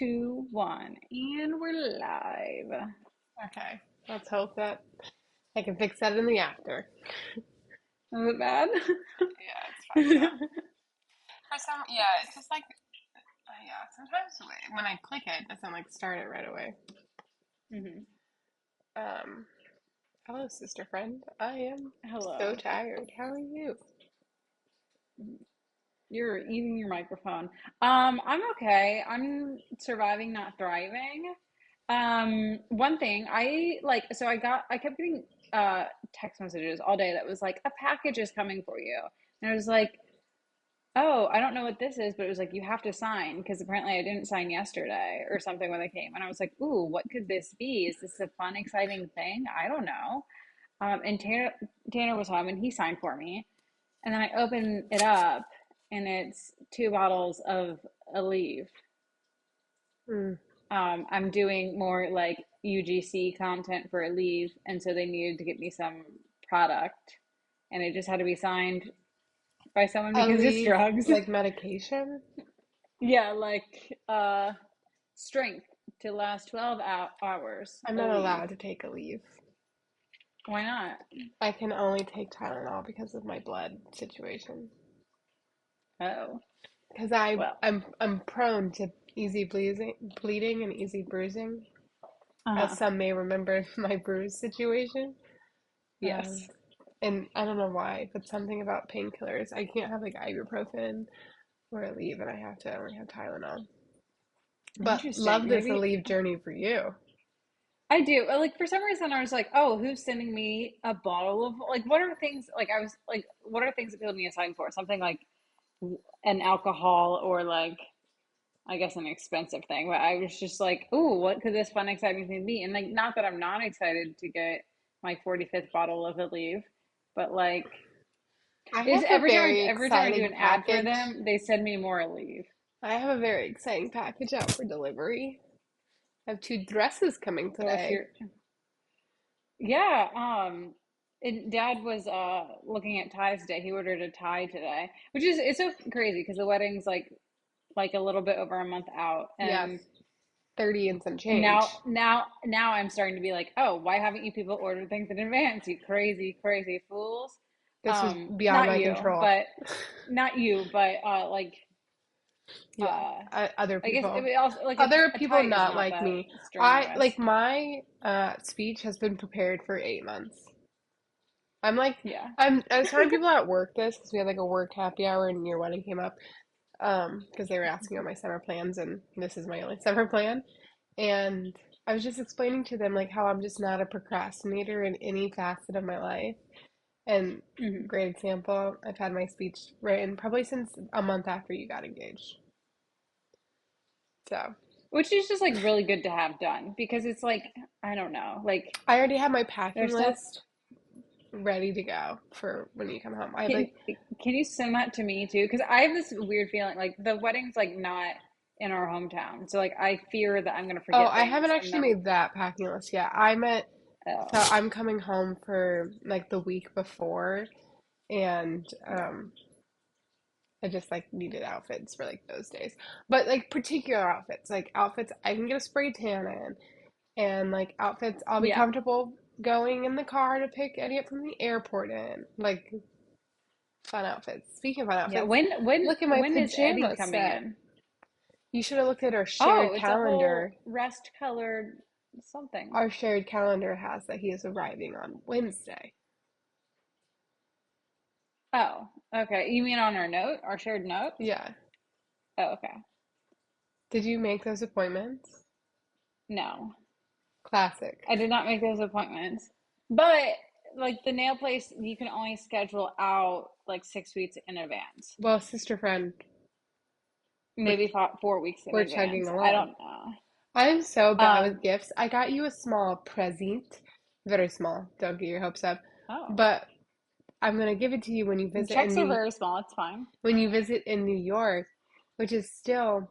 two, one, and we're live. Okay, let's hope that I can fix that in the after. Was it bad? Yeah, it's fine now. For some, yeah, it's just like, yeah, sometimes when I click it, it doesn't like start it right away. hmm Um, Hello, sister friend. I am so Hello. tired. How are you? You're eating your microphone. I'm okay. I'm surviving, not thriving. One thing I kept getting text messages all day that was like, a package is coming for you. And I was like, oh, I don't know what this is, but it was like, you have to sign because apparently I didn't sign yesterday or something when they came. And I was like, ooh, what could this be? Is this a fun, exciting thing? I don't know. And Tanner was home and he signed for me. And then I open it up and it's two bottles of Aleve. Mm. I'm doing more like UGC content for Aleve, and so they needed to get me some product, and it just had to be signed by someone because it's Aleve, drugs. like medication? Yeah, like strength to last 12 hours. I'm not Aleve. allowed to take a leave. Why not? I can only take Tylenol because of my blood situation. Oh, Because well. I'm prone to easy bleeding and easy bruising, as Uh-huh. some may remember my bruise situation. Um, Yes. and I don't know why, but something about painkillers. I can't have like ibuprofen or Aleve, and I have to only have Tylenol. But love Interesting. this Maybe Aleve journey for you. I do. Like for some reason, I was like, "Oh, who's sending me a bottle of like? What are things like? I was like, what are things that people need to sign for? Something like an alcohol or like I guess an expensive thing." But I was just like, "Ooh, what could this fun, exciting thing be?" And like, not that I'm not excited to get my 45th bottle of Aleve, but like, I they just have a very every time I do exciting an ad for package. them, they send me more Aleve. I have a very exciting package out for delivery. I have two dresses coming So what's today. your Yeah, and Dad was looking at ties today. He ordered a tie today, which is it's so crazy because the wedding's like a little bit over a month out, Yes, and 30 and some now change. now now I'm starting to be like, oh, why haven't you people ordered things in advance? You crazy crazy fools. This was beyond Not my you, control. but not you, but like Yeah, uh, other I guess people. it also like Other a people tie is not not like that me. I strenuous. like my speech has been prepared for 8 months. I'm like Yeah. I was telling people at work this because we had like a work happy hour and your wedding came up because they were asking about my summer plans and this is my only summer plan. And I was just explaining to them like how I'm just not a procrastinator in any facet of my life. And hmm great example, I've had my speech written probably since a month after you got engaged. So Which is just like really good to have done because it's like, I don't know, like I already have my packing there's stuff. list ready to go for when you come home. I have Can like, can you send that to me too? Because I have this weird feeling like the wedding's like not in our hometown, so like I fear that I'm gonna oh, forget I haven't things and actually then made that packing list yet. So oh I'm coming home for like the week before, and I just like needed outfits for like those days. But like particular outfits, like outfits I can get a spray tan in, and like outfits I'll be yeah comfortable going in the car to pick Eddie up from the airport in. Like fun outfits. Speaking of fun yeah. outfits, look at my When is Eddie pajama coming set. in? You should have looked at our Oh, shared it's a whole calendar. rust colored something. Our shared calendar has that he is arriving on Wednesday. Oh, okay. You mean on our note, our shared note? Yeah. Oh, okay. Did you make those appointments? No. Classic. I did not make those appointments. But like the nail place, you can only schedule out like 6 weeks in advance. Well, sister friend, we're, Maybe 4 weeks in we're chugging advance. I along. don't know. I'm so bad with Um, gifts. I got you a small present. Very small. Don't get your hopes up. oh, But I'm gonna give it to you checks are very small. It's fine. When you visit in New York, which is still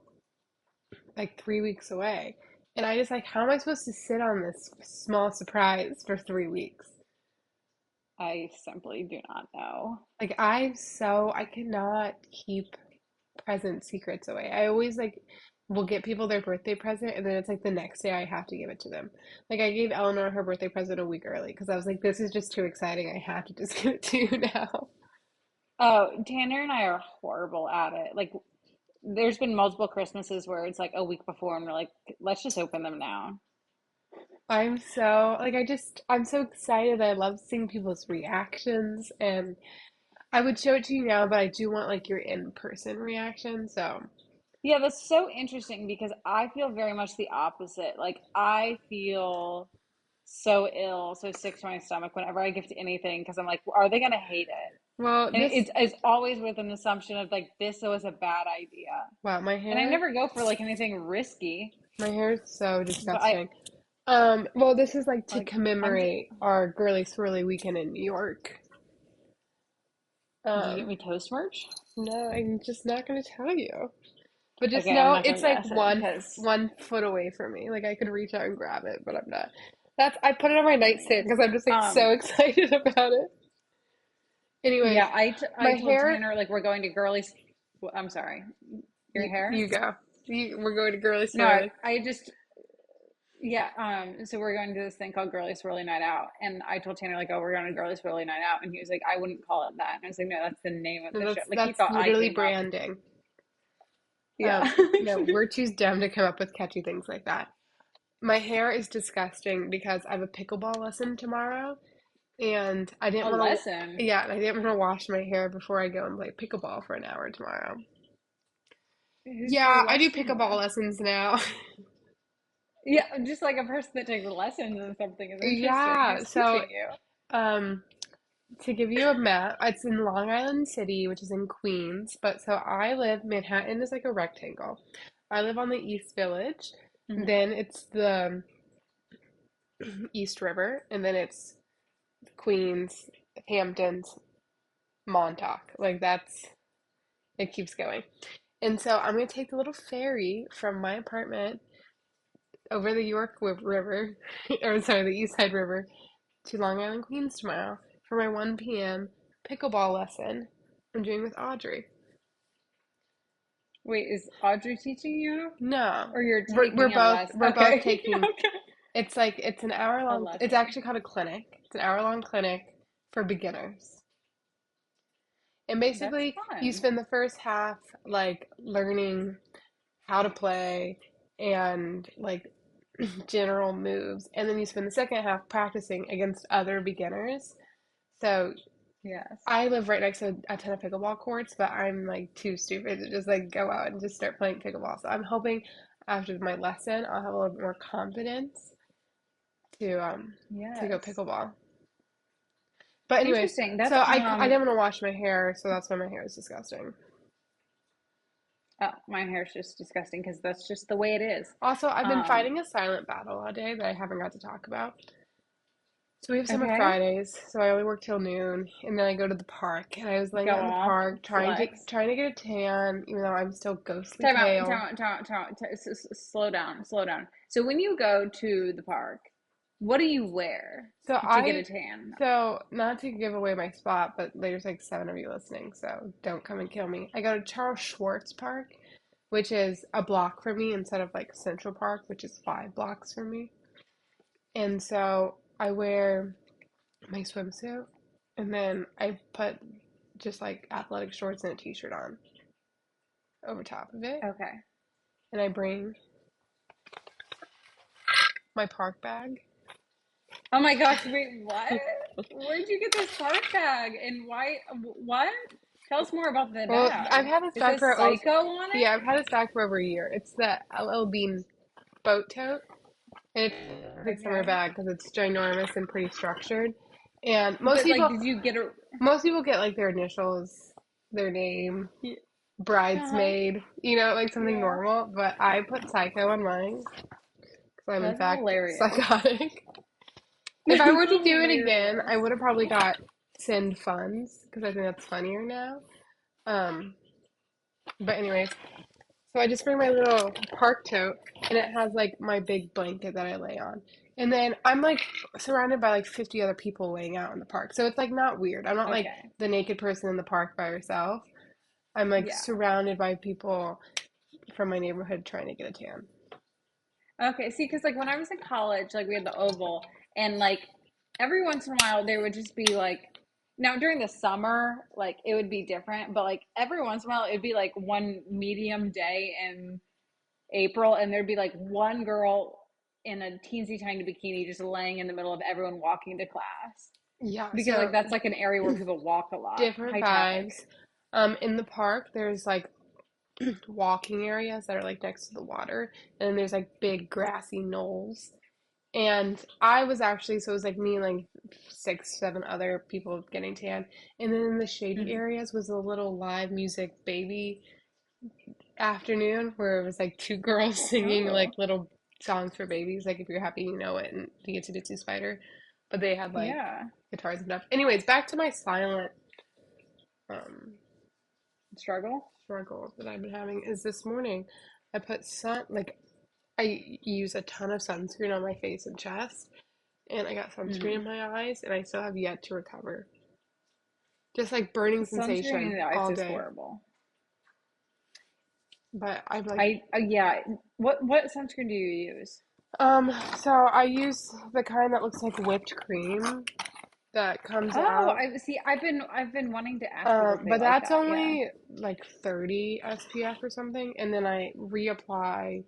like 3 weeks away. And I just like, how am I supposed to sit on this small surprise for 3 weeks? I simply do not know. Like I cannot keep present secrets away. I always like will get people their birthday present, and then it's like the next day I have to give it to them. Like I gave Eleanor her birthday present a week early because I was like, this is just too exciting. I have to just give it to you now. Oh, Tanner and I are horrible at it. Like, there's been multiple Christmases where it's like a week before, and we're like, let's just open them now. I'm so like I'm so excited. I love seeing people's reactions, and I would show it to you now, but I do want like your in-person reaction. So, Yeah, that's so interesting because I feel very much the opposite. Like, I feel so ill, so sick to my stomach whenever I gift anything because I'm like, are they gonna hate it? well, And this it's always with an assumption of like this was a bad idea. wow, And I never go for like anything risky, my hair is so but I disgusting. Well, this is like to like I'm just, commemorate our girly swirly weekend in New York. did you get Um, me toast merch? no, I'm just not gonna tell you. But just Okay, I'm know not gonna it's like guess it because 1 foot away from me. Like I could reach out and grab it, but I'm not. That's I put it on my nightstand because I'm just like so um excited about it. Anyways, yeah, I my told hair. Tanner like we're going to girlies. I'm sorry, your You hair? go. We're going to girly No, swirly. I just yeah. So we're going to this thing called Girly Swirly Night Out, and I told Tanner like, oh, we're going to Girly Swirly Night Out, and he was like, I wouldn't call it that, and I was like, no, that's the name of No, the show. Like he that's thought I literally came up. branding. Yeah. No, we're too dumb to come up with catchy things like that. My hair is disgusting because I have a pickleball lesson tomorrow, and I didn't A want to. lesson. Yeah, and I didn't want to wash my hair before I go and play pickleball for an hour tomorrow. Who's the Yeah, I do lesson pickleball with? lessons now. Yeah, just like a person that takes lessons and something is interesting. Yeah, Who's so teaching you? um, to give you a map, it's in Long Island City, which is in Queens. But so I live, Manhattan is like a rectangle. I live on the East Village. Hmm. Then it's the East River, and then it's Queens, Hamptons, Montauk. Like that's it keeps going. And so I'm gonna take the little ferry from my apartment over the River, or sorry, the East Side River to Long Island, Queens tomorrow for my 1 p.m. pickleball lesson I'm doing with Audrey. Wait, is Audrey teaching you? No, Or you're we're taking a both lesson? we're both Okay. taking. Okay. It's an hour A long. It's lesson. actually called a clinic. It's an hour long clinic for beginners. And That's basically, you fun. spend the first half like learning how to play and like general moves, and then you spend the second half practicing against other beginners. So Yes. I live right next to a ton of pickleball courts, but I'm like too stupid to just like go out and just start playing pickleball. So I'm hoping after my lesson I'll have a little bit more confidence to go Yes. pickleball. But anyways, Interesting. so That's I didn't want to wash my hair, so that's why my hair is disgusting. oh, my hair's just disgusting because that's just the way it is. Also, I've been Um, fighting a silent battle all day that I haven't got to talk about. So we have summer okay. Fridays, so I only work till noon, and then I go to the park. And I was laying Go out in the off. park Flex. trying to get a tan, even though I'm still ghostly Time out, pale. time out, time out, time out. Slow down, slow down. So when you go to the park, what do you wear So to get I a tan? so not to give away my spot, but there's like 7 of you listening, so don't come and kill me. I go to Charles Schwartz Park, which is a block from me instead of like Central Park, which is 5 blocks from me. And so I wear my swimsuit, and then I put just like athletic shorts and a t-shirt on over top of it, Okay. and I bring my park bag. Oh my gosh, wait, what? Where'd you get this park bag? And why? What? Tell us more about the Well, I've bag. had this It bag says for over, Psycho on yeah, it? I've had this bag for over a year. It's the LL Bean boat tote, and it's a perfect summer Okay. bag because it's ginormous and pretty structured. And But like, did you get a? most people get like their initials, their name, Uh-huh. Bridesmaid, like something Yeah. normal. But I put Psycho on mine because I'm in That's fact hilarious. psychotic. If I That's were to do it again, I hilarious. would have probably got Send Funds because I think that's funnier now. Um, but anyways, so I just bring my little park tote, and it has like my big blanket that I lay on. And then I'm like surrounded by like 50 other people laying out in the park. So it's like not weird. I'm not like Okay. the naked person in the park by herself. I'm like Yeah. surrounded by people from my neighborhood trying to get a tan. Okay, see, because like when I was in college, like we had the Oval, and like every once in a while there would just be like, now during the summer, like it would be different, but like every once in a while it'd be like one medium day in April, and there'd be like one girl in a teensy tiny bikini just laying in the middle of everyone walking to class Yeah, because like so that's like an area where people walk a lot, different high traffic. vibes. In the park, there's like walking areas that are like next to the water, and then there's like big grassy knolls. And I was actually, so it was like me and like six, seven other people getting tan. And then in the shady Mhm. areas was a little live music baby afternoon where it was like two girls singing like Oh, little songs for babies, like if you're happy you know it and the Itsy Bitsy Spider. But they had like yeah. guitars and stuff. Anyways, back to my silent um Struggle. struggle that I've been having is this morning I put sun like I use a ton of sunscreen on my face and chest, and I got sunscreen in Hmm. my eyes, and I still have yet to recover. Just like burning Sunscreen sensation in the ice all is day. horrible. But I'm like, Yeah. What sunscreen do you use? um, so I use the kind that looks like whipped cream that comes Oh, out. I see. I've been wanting to ask people if they But like that's that. Yeah. only like 30 SPF or something, and then I reapply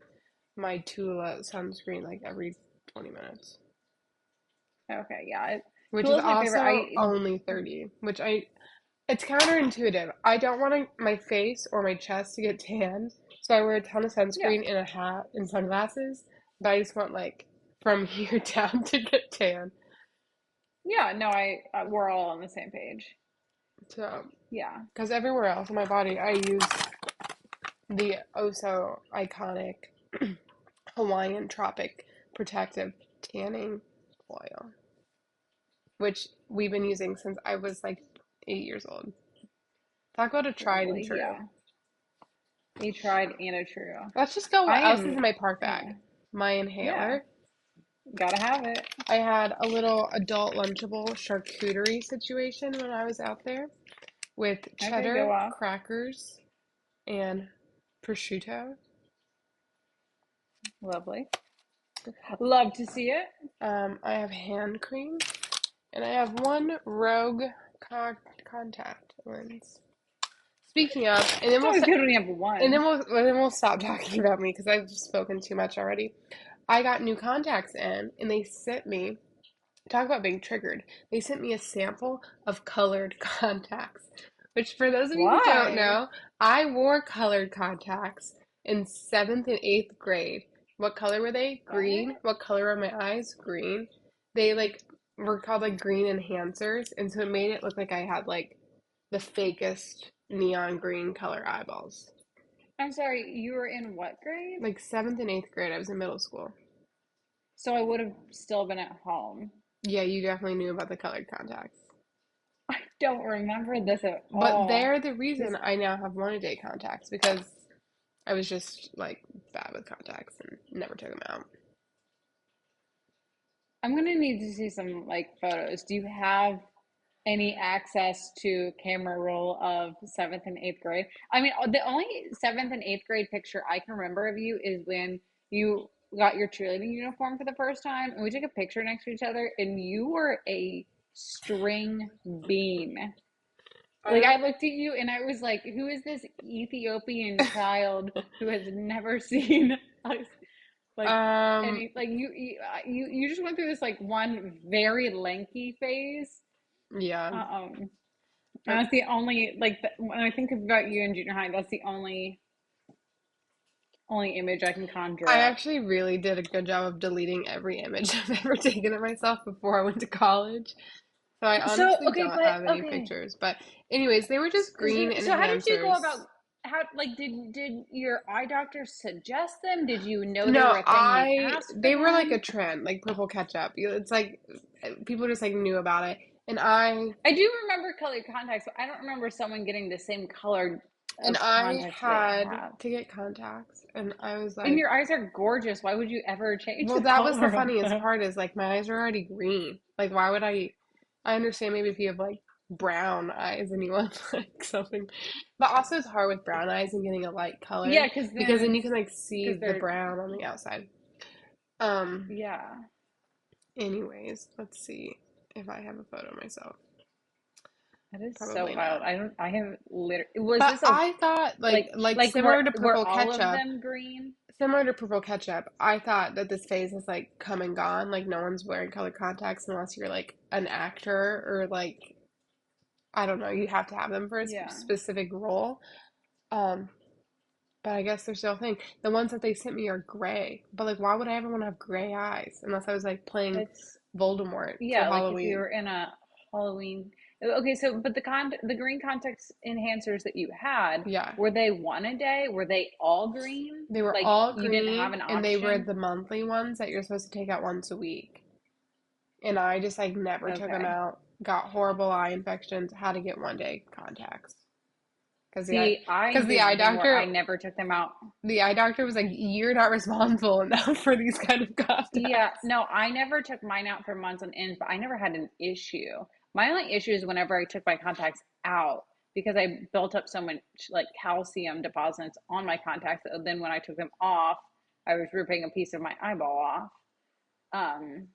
my Tula sunscreen like every 20 minutes, Okay. Yeah. which is Tula's my favorite. also only 30, which it's counterintuitive. I don't want my face or my chest to get tanned, so I wear a ton of Yeah. sunscreen and a hat and sunglasses, but I just want like from here down to get tan. Yeah. No, we're all on the same page. So, Yeah. because everywhere else on my body, I use the oh so iconic Hawaiian Tropic Protective Tanning Oil, which we've been using since I was like 8 years old. Talk about a tried and Lovely. true. Yeah. A tried and a true. Let's just go. I What else is am. in my park Yeah. bag? My Yeah. inhaler. Gotta have it. I had a little adult Lunchable charcuterie situation when I was out there with Okay. Go cheddar, off. crackers, and prosciutto. Lovely. Love to see it. I have hand cream, and I have one Rogue contact lens. Speaking of, It's always good when you have one. and then we'll stop talking about me because I've spoken too much already. I got new contacts in, and they sent me. Talk about being triggered. They sent me a sample of colored contacts, which for those of you who don't Why? know, I wore colored contacts in seventh and eighth grade. What color were they? Green. What? What color were my eyes? Green. They like were called like green enhancers, and so it made it look like I had like the fakest neon green color eyeballs. I'm sorry, you were in what grade? Like seventh and eighth grade, I was in middle school. So I would have still been at home. Yeah, you definitely knew about the colored contacts. I don't remember this at But all. they're the reason This, I now have one a day contacts because I was just like bad with contacts and never took them out. I'm gonna need to see some like photos. Do you have any access to camera roll of seventh and eighth grade? I mean, the only seventh and eighth grade picture I can remember of you is when you got your cheerleading uniform for the first time, and we took a picture next to each other, and you were a string bean. I Like I don't. looked at you and I was like, who is this Ethiopian child who has never seen us like Um, any like you just went through this like one very lanky phase. yeah. Um, and That's, that's the only when I think about you in junior high, that's the only image I can conjure I up. actually really did a good job of deleting every image I've ever taken of myself before I went to college. So I So honestly okay, don't but have any okay. pictures. But anyways, they were just green So how did you go enhancers. about how like did your eye doctor suggest them? Did you know they No, were a thing and you asked for they were like a them? trend, like purple ketchup. It's like people just like knew about it. And I I do remember colored contacts, but I don't remember someone getting the same color and of I contacts they had have. to get contacts, and I was And like, your eyes are gorgeous. Why would you ever change well, the that was the color of funniest them? part is like my eyes are already green. Like, why would I? I understand maybe if you have like brown eyes and you want like something. But also it's hard with brown eyes and getting a light color Yeah, because because then then you it's can like see because the they're brown on the outside. Um, yeah. anyways, let's see if I have a photo of myself. That is so Probably wild. not. I don't. I have literally. Was But this a I thought like like were similar to were purple all of ketchup, them green? I thought that this phase has like come and gone. Like no one's wearing colored contacts unless you're like an actor or like I don't know, you have to have them for a Yeah. specific role. Um, but I guess they're still a thing. The ones that they sent me are gray. But like why would I ever want to have gray eyes unless I was like playing It's Voldemort for yeah, like if you Halloween? were in a Halloween. Okay, so but the green context enhancers that you had, Yeah. were they one a day? Were they all green? They were Like all you didn't have green an and they were option? the monthly ones that you're supposed to take out once a week. And I just like never took them Okay. out. Got horrible eye infections. Had to get 1 day contacts because See, I because did the thing where I never took them out. the eye doctor was like, "You're not responsible enough for these kind of Yeah, contacts." no, I never took mine out for months on end, but I never had an issue. My only issue is whenever I took my contacts out because I built up so much like calcium deposits on my contacts. And then when I took them off, I was ripping a piece of my eyeball off. Um,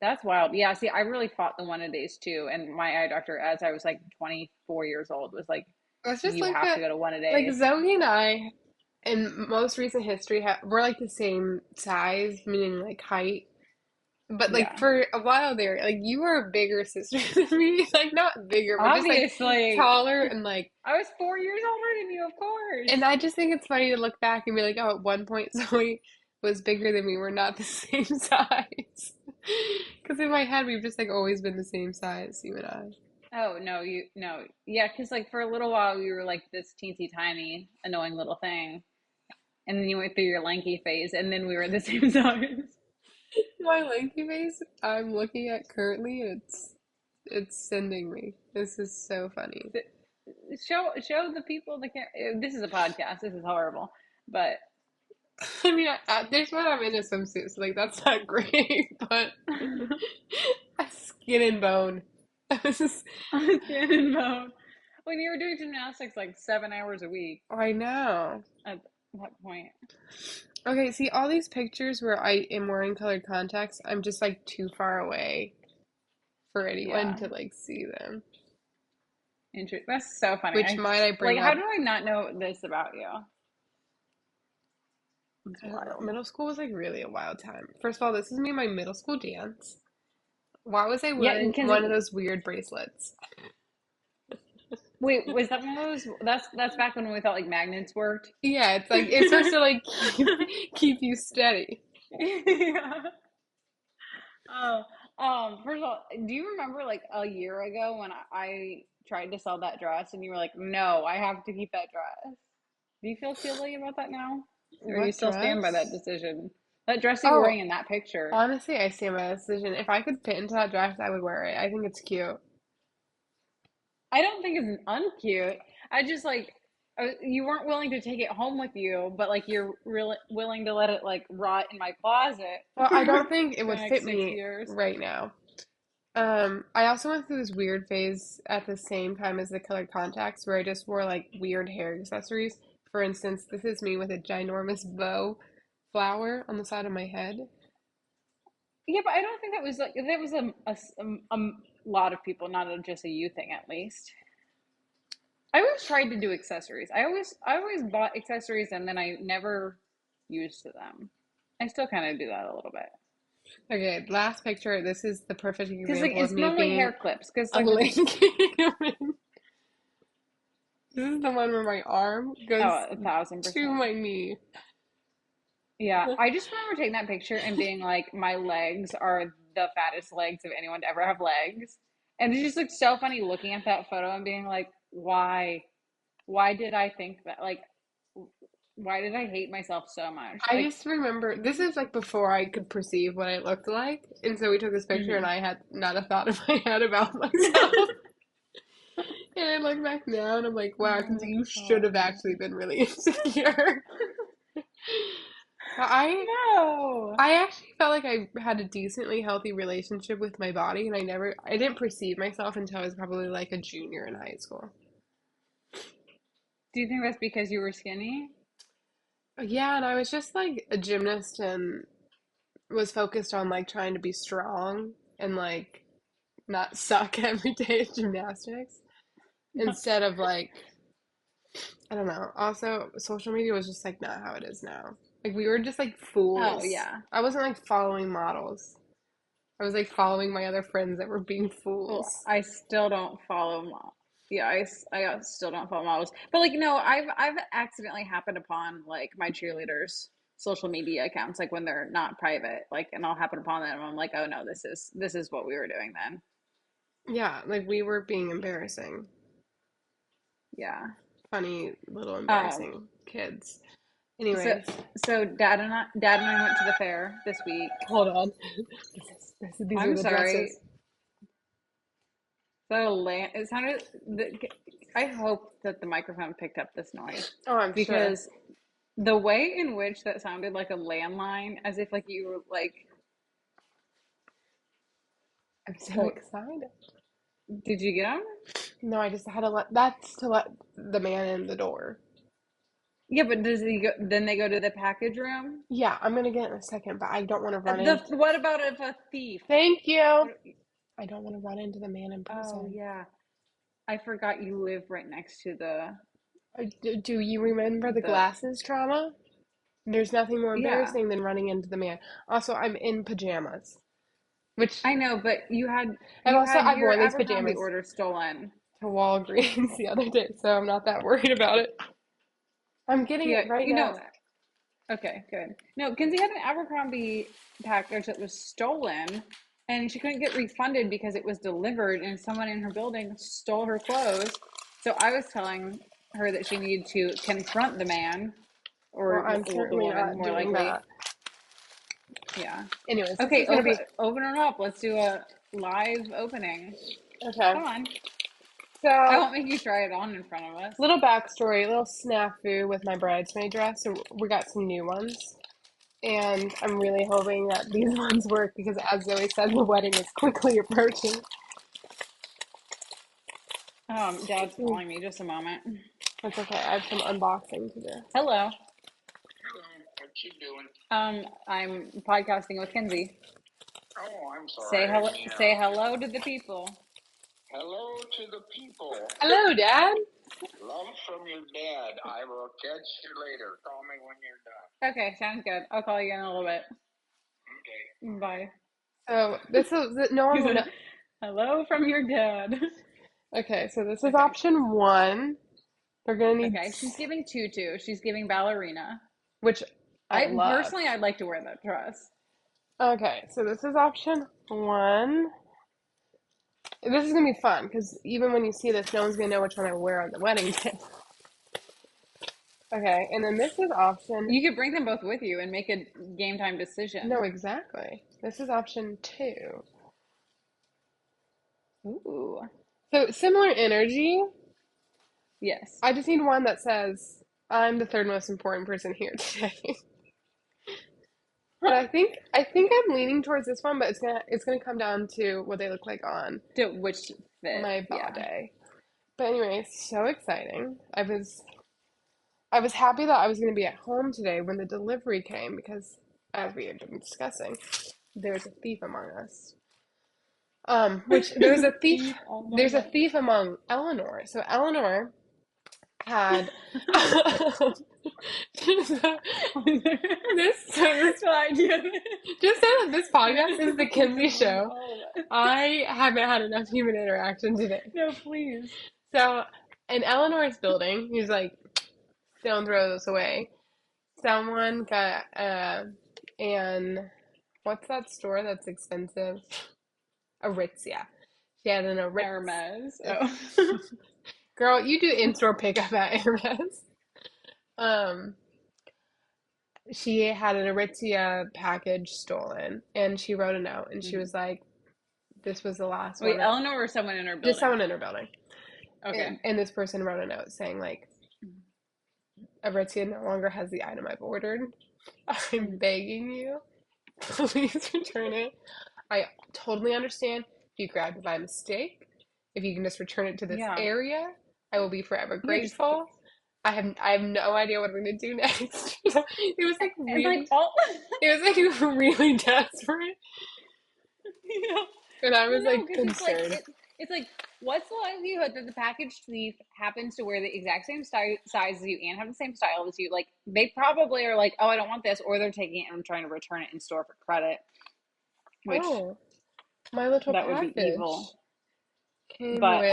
that's wild. Yeah, see, I really fought the one a days too. And my eye doctor, as I was like 24 years old, was like, That's just you like have that. to go to one a Like days. Zoe and I, in most recent history, we're like the same size, meaning like height. But like Yeah, for a while there, like you were a bigger sister than me. Like not bigger, but just like obviously. taller and like. I was 4 years older than you, of And course. I just think it's funny to look back and be like, oh, at one point Zoe was bigger than me. We're not the same size. Because in my head, we've just like always been the same size, you and I. Oh no, you no. Yeah, because like for a little while you were like this teensy tiny, annoying little thing. And then you went through your lanky phase and then we were the same size. My lanky face, I'm looking at currently, and it's sending me. This is so funny. Show the people the this is a podcast. This is horrible. But I mean, there's one I'm in a swimsuit, so like that's not great, but skin and bone. This is, skin and bone. When you were doing gymnastics like 7 hours a week I know. at that point. Okay, see all these pictures where I am wearing colored contacts, I'm just like too far away for anyone Yeah. to like see them. Interesting. That's so funny. Which I might I like bring how up? do I not know this about you? It's I don't know. wild. Middle school was like really a wild time. First of all, this is me in my middle school dance. Why was I Yeah, wearing because one of those weird bracelets? wait, was that one of those? That's back when we thought like magnets worked. Yeah, it's like it's supposed to like keep you steady. Yeah. Oh, first of all, do you remember like a year ago when I tried to sell that dress and you were like, "No, I have to keep that dress." Do you feel guilty about that now, or do you What still stand by that dress? decision? That dress you were Oh, wearing in that picture. honestly, I stand by that decision. If I could fit into that dress, I would wear it. I think it's cute. I don't think it's uncute. I just like you weren't willing to take it home with you, but like you're really willing to let it like rot in my closet Well, I don't think it for would the fit next six me years. right now. I also went through this weird phase at the same time as the colored contacts where I just wore like weird hair accessories. For instance, this is me with a ginormous bow flower on the side of my head. Yeah, but I don't think that was like that was a lot of people, not just a you thing, at least. I always tried to do accessories. I always bought accessories and then I never used them. I still kind of do that a little bit Okay, last picture. This is the perfect because like example of it's me normally being hair clips. Because a like link human. This is the one where my arm goes oh, 1,000%. to my knee. Yeah, I just remember taking that picture and being like, my legs are the fattest legs of anyone to ever have legs. And it's just like so funny looking at that photo and being like, why? Why did I think that? Like, why did I hate myself so much? I Like, just remember this is like before I could perceive what I looked like, and so we took this picture, and mhm. I had not a thought in my head about myself. And I look back now, and I'm like, wow, Oh, Kinsey, you that's should so have actually been really insecure. But I No. I actually felt like I had a decently healthy relationship with my body, and I didn't perceive myself until I was probably like a junior in high school. Do you think that's because you were skinny? Yeah, and I was just like a gymnast and was focused on like trying to be strong and like not suck every day at gymnastics instead of like I don't know. Also, social media was just like not how it is now. Like we were just like Oh fools. yeah. I wasn't like following models. I was like following my other friends that were being Well, fools. I still don't follow yeah, I still don't follow models. But like no, I've accidentally happened upon like my cheerleaders' social media accounts like when they're not private, like and I'll happen upon them and I'm like, "Oh no, this is what we were doing then." Yeah, like we were being embarrassing. Yeah. Funny little Um embarrassing kids. so Anyways, so dad and I went to the fair this week. hold on. These are I'm the sorry. dresses. It sounded I hope that the microphone picked up this noise Oh, I'm sure. because the way in which that sounded like a landline, as if like you were like, I'm so well, excited. did you get them? No, I just had to that's to let the man in the door. Yeah, but does he go? Then they go to the package room. Yeah, I'm gonna get it in a second, but I don't want to run The in. what about if a thief? Thank you. What, I don't want to run into the man in oh person. yeah, I forgot you live right next to Do you remember the the glasses trauma? There's nothing more yeah. embarrassing than running into the man. Also, I'm in pajamas, which I know, but I've you also had I've your worn these Abercrombie pajamas order stolen. to Walgreens the other day, so I'm not that worried about it. I'm getting Yeah, it right you know. now. Okay, good. No, Kinsey had an Abercrombie package that was stolen, and she couldn't get refunded because it was delivered, and someone in her building stole her clothes. So I was telling her that she needed to confront the man, Well, or I'm well, the certainly woman, not more doing likely. that. Yeah. Anyways, this Okay, is gonna be open it up. Let's do a live opening. okay. Come on. I So, won't make you try it on in front of us. little backstory, little snafu with my bridesmaid dress. So we got some new ones, and I'm really hoping that these ones work because, as Zoe said, the wedding is quickly approaching. Dad's Mm, calling me. Just a moment. That's okay. I have some unboxing to do. Hello. Hello, what you doing? I'm podcasting with Kinsey. Oh, I'm Say sorry, I hello. didn't mean to Say interrupt you. hello to the people. Hello to the people. Hello, Dad. Love from your dad. I will catch you later. Call me when you're done. Okay, sounds good. I'll call you in a little bit. Okay, bye. Bye. So this is no He one will know. said, "Hello from your dad." Okay, so this is Okay. option one. They're gonna need, Okay. She's giving tutu. She's giving ballerina. which I I love. personally, I'd like to wear that dress. Okay, so this is option one. This is gonna be fun because even when you see this, no one's gonna know which one I wear on the wedding day. Okay, and then this is option. You could bring them both with you and make a game time No, decision. exactly. This is option two. Ooh. So similar energy. Yes. I just need one that says I'm the third most important person here today. But I think I'm leaning towards this one, but it's gonna come down to what they look like on To which fit? my Yeah. body. But anyway, so exciting. I was happy that I was gonna be at home today when the delivery came because as we had been discussing, there's a thief among us. Which Thief there's among a us. thief among Eleanor. So Eleanor had this so this Fine, yeah. just so that this podcast is the Thief Kinsey among show. all of us. I haven't had enough human interaction today. No, please. So in Eleanor's building, he's like, don't throw this away. Someone got an what's that store that's expensive? Aritzia. She had an Aritz. Hermes. It's, Oh. girl, you do in-store pickup at Hermes. Um, she had an Aritzia package stolen, and she wrote a note, and she Mhm. was like, "This was the last Wait, one." Eleanor or someone in her Just building? someone in her building, Okay. and this person wrote a note saying like, "Aritzia no longer has the item I've ordered." I'm begging you, please return it. I totally understand if you grabbed it by mistake. If you can just return it to this Yeah. area, I will be forever Yeah, just grateful. I have no idea what I'm gonna do next. It was like and like really all it was like really desperate, you know. and I Well, was no, like because concerned. it's like what's the likelihood that the package thief happens to wear the exact same size as you and have the same style as you? Like they probably are like, oh, I don't want this, or they're taking it and trying to return it in store for credit, which Oh, my little that would be package evil. came But with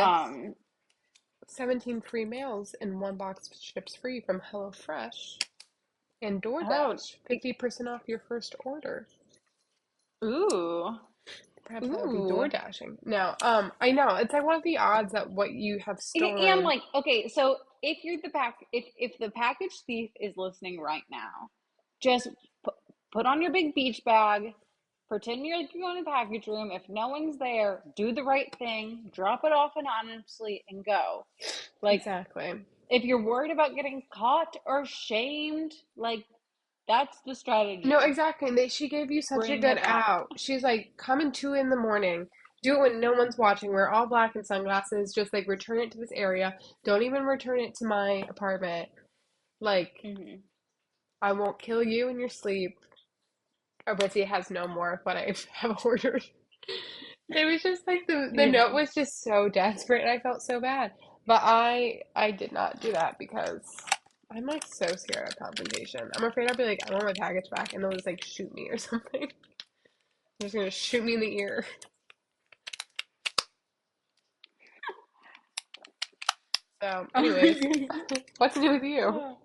17 free meals and one box ships free from HelloFresh and oh, DoorDash. 50% off your first order. ooh, Perhaps that would be ooh. door dashing. No, I know. It's like what are the odds that what you have And stolen? like, okay, so if the package thief is listening right now, just put, put on your big beach bag, pretend you're like you're going to the package room. If no one's there, do the right thing, drop it off anonymously, and go. Like, Exactly. if you're worried about getting caught or shamed, like that's the No, strategy. exactly. And she gave you such a Bring good it up. out. She's like, come in 2 in the morning. Do it when no one's watching. Wear all black and sunglasses. Just like return it to this area. Don't even return it to my apartment. Like, Hmm. I won't kill you in your sleep. Obviously, it has no more of what I have ordered. It was just like the note Yeah. was just so desperate and I felt so bad. But I did not do that because I'm like so scared of confrontation. I'm afraid I'll be like, I want my package back and they'll just like shoot me or something. They're just gonna shoot me in the ear. So, anyways, what's new with you?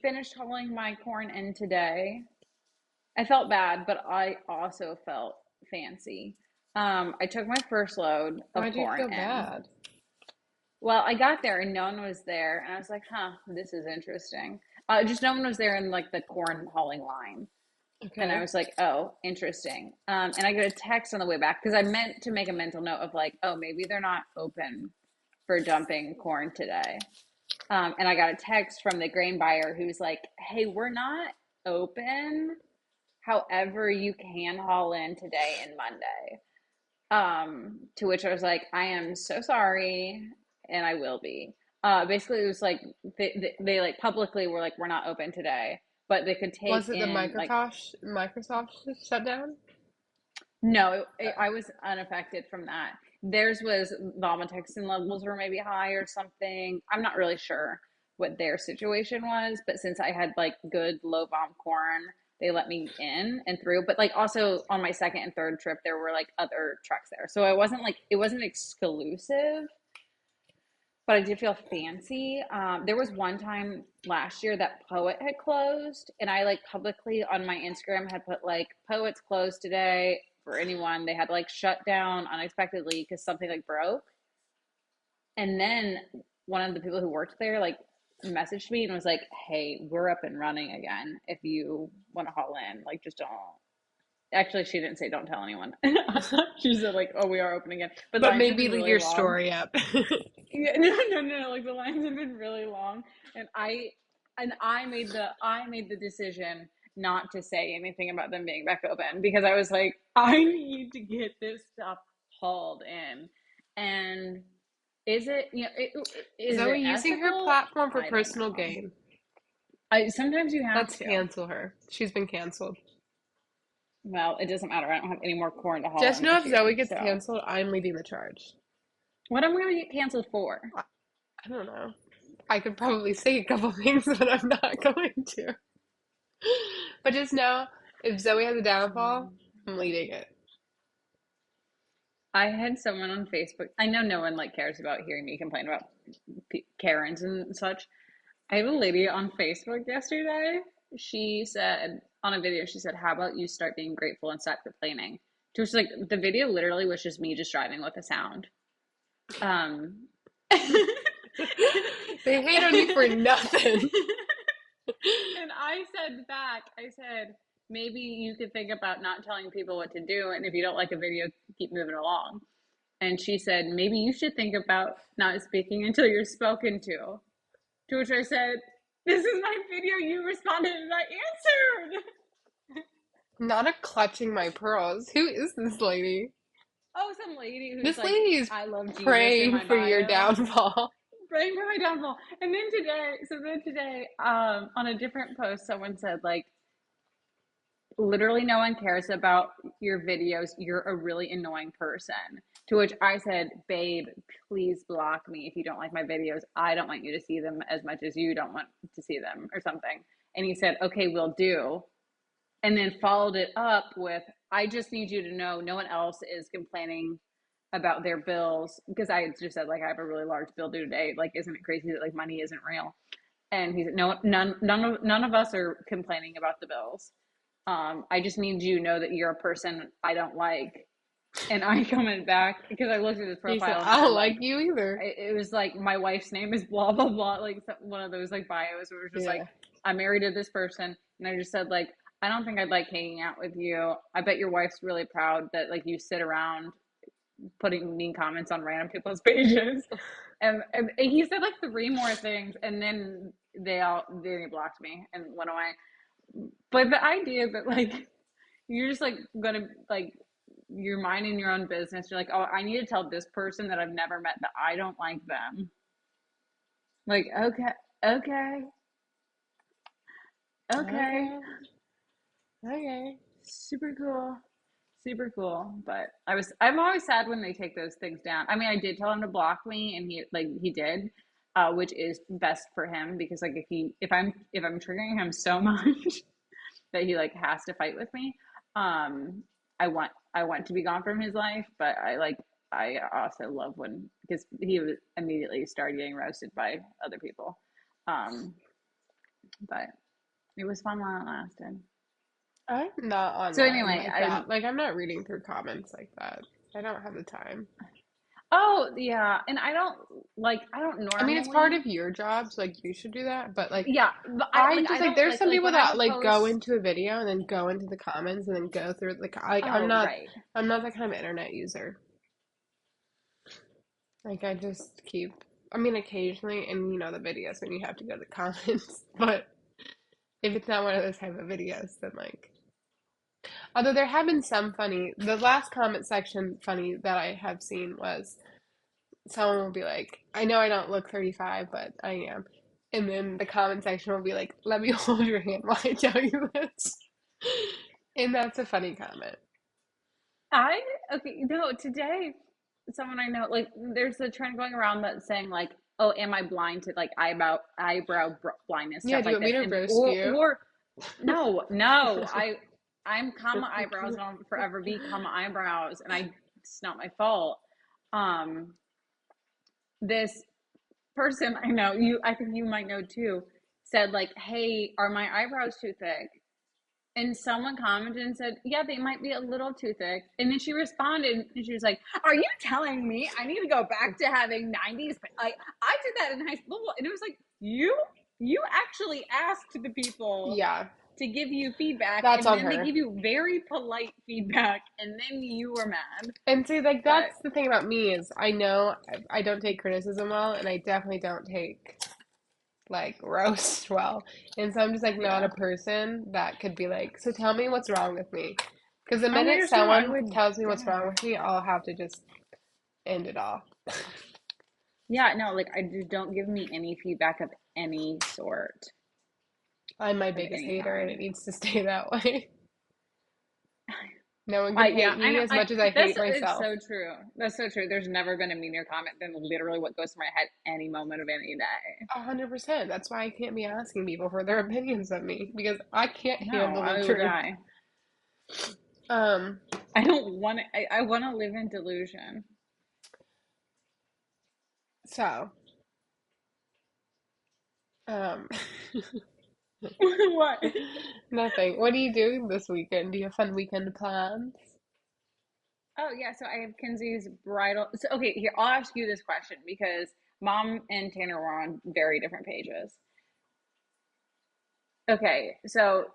Finished hauling my corn in today. I felt bad, but I also felt fancy. I took my first load Why of do you corn feel in. bad? Well, I got there and no one was there, and I was like, "Huh, this is interesting." Just no one was there in like the corn hauling line, and I Okay. was like, "Oh, interesting." And I got a text on the way back because I meant to make a mental note of like, "Oh, maybe they're not open for dumping corn today." And I got a text from the grain buyer who's like, "Hey, we're not open. However, you can haul in today and Monday." To which I was like, I am so sorry, and I will be. Basically, it was like they like publicly were like, we're not open today, but they could take Was it the in like, Microsoft shutdown? no, I was unaffected from that. Theirs was vomitoxin levels were maybe high or something. I'm not really sure what their situation was, but since I had like good low vom corn, they let me in and through. But like also on my second and third trip, there were like other trucks there, so I wasn't like it wasn't exclusive, but I did feel fancy. There was one time last year that Poet had closed, and I like publicly on my Instagram had put like Poet's closed today for anyone. They had like shut down unexpectedly because something like broke. And then one of the people who worked there like messaged me and was like, "Hey, we're up and running again. If you want to haul in, like just don't." Actually, she didn't say don't tell anyone. She said like, "Oh, we are open again," but the But lines have maybe been leave really your long. story up. Yeah, no. Like the lines have been really long, and I made the decision not to say anything about them being back open because I was like, I need to get this stuff hauled in, and is it Zoe using her ethical? platform for I don't personal know. gain. I sometimes you have Let's to. cancel her. She's been canceled. Well, it doesn't matter. I don't have any more corn to haul Just in know this if Zoe year. gets So, canceled, I'm leading the charge. what am I going to get canceled for? I, I don't know. I could probably say a couple things, but I'm not going to. But just know if Zoe has a downfall, I'm leading it. I had someone on Facebook. I know no one like cares about hearing me complain about Karens and such. I had a lady on Facebook yesterday. She said on a video, she said, "How about you start being grateful and stop complaining?" Which was like the video literally was just me just driving with a sound. Um, and They hate on you for nothing. I said back, I said, maybe you could think about not telling people what to do, and if you don't like a video, keep moving along. And she said, maybe you should think about not speaking until you're spoken to. To which I said, "This is my video. You responded and I answered." Not a clutching my pearls. Who is this lady? Oh, some lady who's This like, lady is "I love Jesus" in praying my for your bio. downfall. Praying for my downfall. And then today, on a different post, someone said like, literally no one cares about your videos. You're a really annoying person. To which I said, babe, please block me if you don't like my videos. I don't want you to see them as much as you don't want to see them or something. And he said, okay, will do. And then followed it up with, I just need you to know no one else is complaining about their bills, because I just said like I have a really large bill due today. Like, isn't it crazy that like money isn't real? And he said, no, none of us are complaining about the bills. I just need you to know that you're a person I don't like. And I commented back because I looked at his He said, profile and I said don't like like, you either. it was like my wife's name is blah blah blah, like one of those like bios where it was just like, Yeah. I'm married to this person, and I just said like, I don't think I'd like hanging out with you. I bet your wife's really proud that like you sit around putting mean comments on random people's pages. And he said like three more things, and then he blocked me and went away. But the idea that like you're just like gonna like, you're minding your own business. You're like, oh, I need to tell this person that I've never met that I don't like them. Like, okay, okay, okay, Okay. Okay. super cool, super cool. But I'm always sad when they take those things down. I mean, I did tell him to block me, and he did, which is best for him because like if I'm triggering him so much that he like has to fight with me, um, I want to be gone from his life, but I also love when, because he was immediately started getting roasted by other people. Um, but it was fun while it lasted. I'm not So online anyway, like I'm that. Like, I'm not reading through comments like that. I don't have the time. oh yeah, and I don't I mean, it's part normally, of your job, so like you should do that. But like, yeah, but I'm just I like, don't there's some like people when I that would like go post. into a video and then go into the comments and then go through like I'm Oh not right. I'm not that kind of internet user. Like I just keep. I mean, occasionally, and you know the videos when you have to go to the comments, but if it's not one of those type of videos, then like. Although there have been some funny, the last comment section funny that I have seen was someone will be like, I know I don't look 35, but I am. And then the comment section will be like, let me hold your hand while I tell you this. And that's a funny comment. I okay, no, today someone I know, like, there's a trend going around that's saying like, oh, am I blind to like blindness, Yeah, stuff do you like want me this, to and roast you? or no, no, I'm comma eyebrows and I'll forever be comma eyebrows, and it's not my fault. Um, this person I know, I think you might know too, said like, hey, are my eyebrows too thick? And someone commented and said, yeah, they might be a little too thick. And then she responded and she was like, are you telling me I need to go back to having 90s? Like, I did that in high school. And it was like, you actually asked the people Yeah, to give you feedback, that's and on then they her. give you very polite feedback, and then you were mad. And see, like, But that's the thing about me is I know I don't take criticism well, and I definitely don't take like roast well. And so I'm just like not yeah. a person that could be like, so tell me what's wrong with me. Because the Oh my minute gosh, no, I someone would tells me what's wrong die. with me, I'll have to just end it all. Yeah, no, like, I just don't give me any feedback of any sort, I'm my of biggest any hater, and it kind. needs to stay that way. No one can Yeah, hate I me know. as much as I hate It's myself. so true. That's so true. There's never been a meaner comment than literally what goes through my head any moment of any day. 100%. That's why I can't be asking people for their opinions of me because I can't No, handle the I would truth. die. Um, I don't want to. I want to live in delusion. so, um, What? nothing. What are you doing this weekend? Do you have fun weekend plans? Oh yeah. So I have Kinsey's bridal. So okay, here I'll ask you this question because Mom and Tanner were on very different pages. Okay, so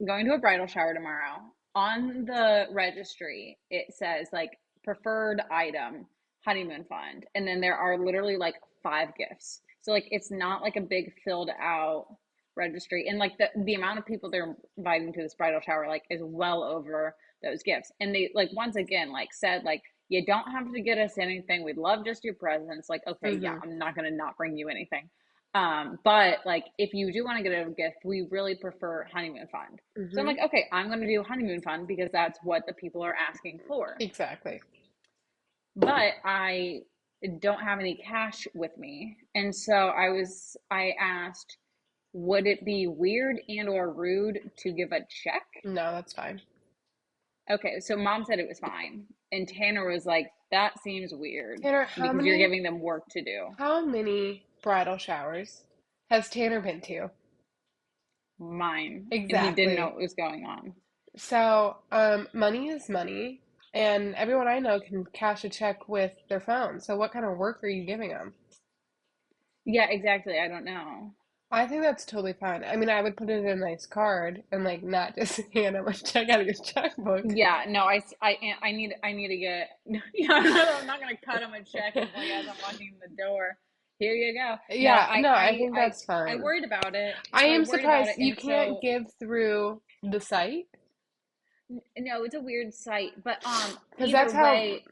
going to a bridal shower tomorrow. On the registry, it says like preferred item, honeymoon fund, and then there are literally like five gifts. So like it's not like a big filled out registry. And like the amount of people they're inviting to this bridal shower like is well over those gifts. And they like once again like said like you don't have to get us anything. We'd love just your presence. Like, okay, yeah, Mm-hmm. I'm not gonna not bring you anything. But like if you do want to get a gift, we really prefer honeymoon fund. So I'm Mm-hmm. like, okay, I'm gonna do honeymoon fund because that's what the people are asking for. Exactly. But I don't have any cash with me. And so I asked, would it be weird and or rude to give a check? No, that's fine. Okay, so mom said it was fine. And Tanner was like, that seems weird Tanner, because you're giving them work to do. how many bridal showers has Tanner been to? Mine. And he didn't know Exactly. what was going on. So, money is money, and everyone I know can cash a check with their phone. So, what kind of work are you giving them? Yeah, exactly. I don't know. I think that's totally fine. I mean, I would put it in a nice card and like not just hand him a check out of your checkbook. Yeah, no, I need to get yeah, I'm not gonna cut him a check and like as I'm walking in the door. Here you go. No, Yeah, no, I think that's I fine. worried about it. I So I am worried about surprised it, you and can't so give through the site no, it's a weird site. But because either that's how way,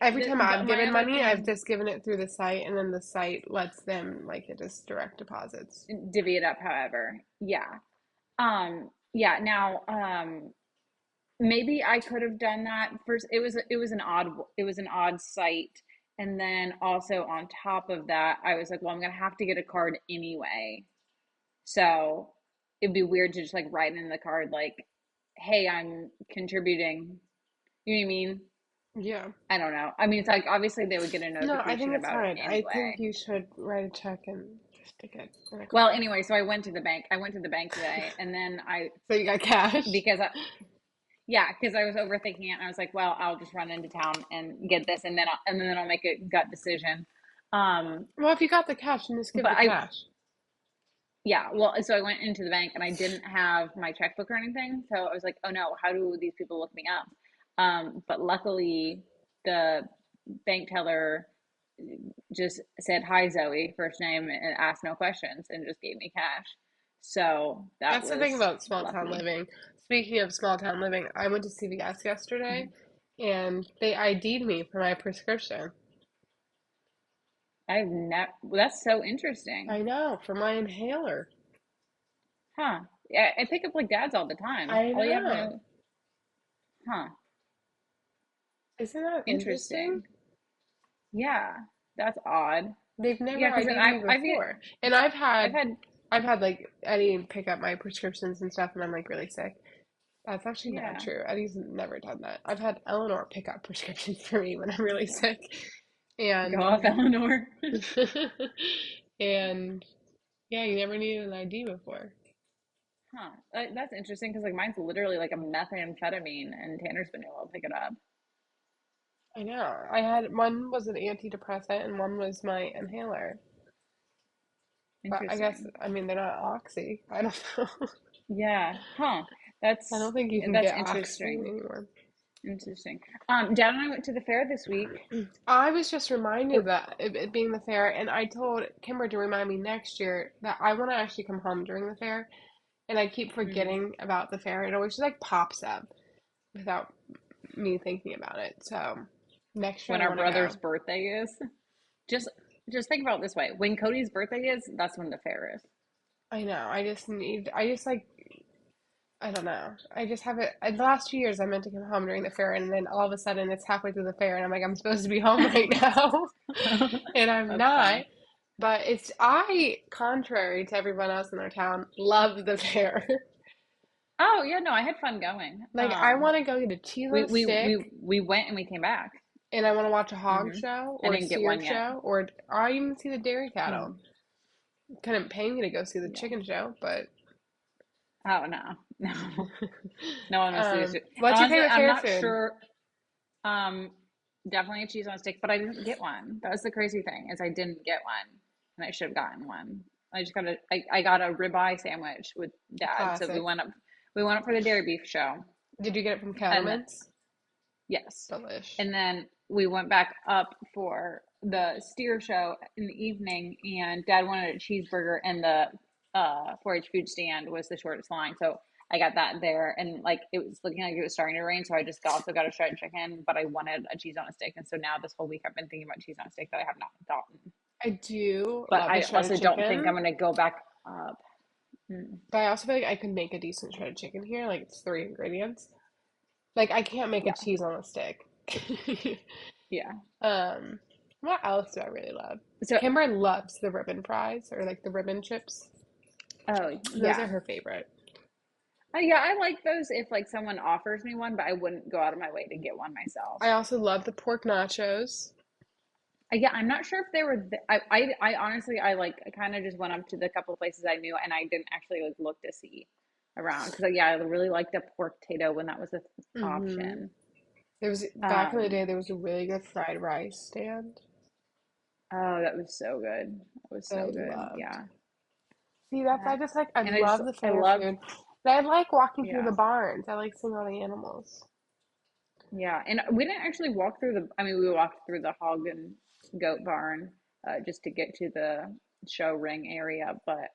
every the time but I've my given other money, I've thing just given it through the site, and then the site lets them like it just direct deposits. divvy it up, however, yeah, yeah. Now, maybe I could have done that first. It was an odd site, and then also on top of that, I was like, well, I'm gonna have to get a card anyway, so it'd be weird to just like write in the card like, hey, I'm contributing. You know what I mean? Yeah. I don't know. I mean, it's like obviously they would get a No, I notification think it's about it fine. I think anyway. you should write a check and just stick it in a Well, card. anyway, so I went to the bank. I went to the bank today, and then So you got cash. because I, yeah, because I was overthinking it, and I was like, well, I'll just run into town and get this, and then I'll make a gut decision. Um, Well, if you got the cash, then just give but the cash. yeah, well, so I went into the bank, and I didn't have my checkbook or anything, so I was like, oh no, how do these people look me up? But luckily, the bank teller just said hi Zoe, first name, and asked no questions, and just gave me cash. So that That's the thing was about small town lucky. living. Speaking of small town living, I went to CVS yesterday and they ID'd me for my prescription. I've never. That's so interesting, I know, for my inhaler. huh? Yeah, I pick up like dads all the time. I All you have to know. know, huh? Isn't that interesting? Interesting. Yeah, that's odd. They've Yeah, never because ID'd me before. And I've I've had had, I've had like Eddie pick up my prescriptions and stuff and I'm like really sick. That's actually not yeah. true. Eddie's never done that. I've had Eleanor pick up prescriptions for me when I'm really sick. Go And off, Eleanor. and yeah, you never needed an ID before. Huh? That's interesting because like mine's literally like a methamphetamine, and Tanner's been able to pick it up. I know. I had one was an antidepressant and one was my inhaler. But I guess Interesting. I mean they're not oxy. I don't know. Yeah. Huh. I don't think you can That's get oxy interesting. anymore. Interesting. Dad and I went to the fair this week. I was just reminded It, that it being the fair, and I told Kimber to remind me next year that I want to actually come home during the fair, and I keep mhm. forgetting about the fair. It always just like pops up without me thinking about it. So next year When I our want to brother's go. birthday is. Just just think about it this way. When Cody's birthday is, that's when the fair is. I know. I just like, I don't know. I just have it. The last 2 years I meant to come home during the fair, and then all of a sudden it's halfway through the fair, and I'm like, I'm supposed to be home right now, and I'm That's not. funny. But contrary to everyone else in our town, love the fair. Oh yeah, no, I had fun going. Like, I want to go get a cheese on We a we stick, we we went and we came back. and I want to watch a hog Hmm. show I or a didn't get steer one yet. show, or I even see the dairy cattle. Hmm. Couldn't pay me to go see the Yeah. chicken show, but Oh no, no, no one wants to do this. what's your Honestly, favorite I'm fair not food? sure. Um, Definitely a cheese on a stick, but I didn't get one. That was the crazy thing is I didn't get one, and I should have gotten one. I got a ribeye sandwich with Dad. So Classic. we went up for the dairy beef show, Did you get it from and Cattleman's? yes, Delish. and then we went back up for the steer show in the evening, and Dad wanted a cheeseburger, and the 4-H food stand was the shortest line, so I got that there, and like it was looking like it was starting to rain, so I just also got a shredded chicken, but I wanted a cheese on a stick, and so now this whole week I've been thinking about cheese on a stick that I have not gotten, I do but love the I shredded also don't think I'm chicken, gonna go back up. Mm, but I also feel like I could make a decent shredded chicken here. Like it's three ingredients. Like I can't make a yeah, cheese on a stick. yeah. Um, what else do I really love? So, Kimber loves the ribbon fries or like the ribbon chips. oh Those are yeah. her favorite. Yeah, I like those if like someone offers me one, but I wouldn't go out of my way to get one myself. I also love the pork nachos. Yeah, I'm not sure if they were. I honestly, I like kind of just went up to the couple of places I knew, and I didn't actually like look to see around because yeah, I really liked a pork potato when that was an Hmm. option. There was back in the Um, day there was a really good fried rice stand oh, that was so good. That was that I so good. loved. Yeah, See, that's yeah. I just like I And I just love the I flavor of loved. food. And I like walking through the Yeah, barns. I like seeing all the animals. yeah. And we didn't actually walk through the. I mean, we walked through the hog and goat barn just to get to the show ring area, but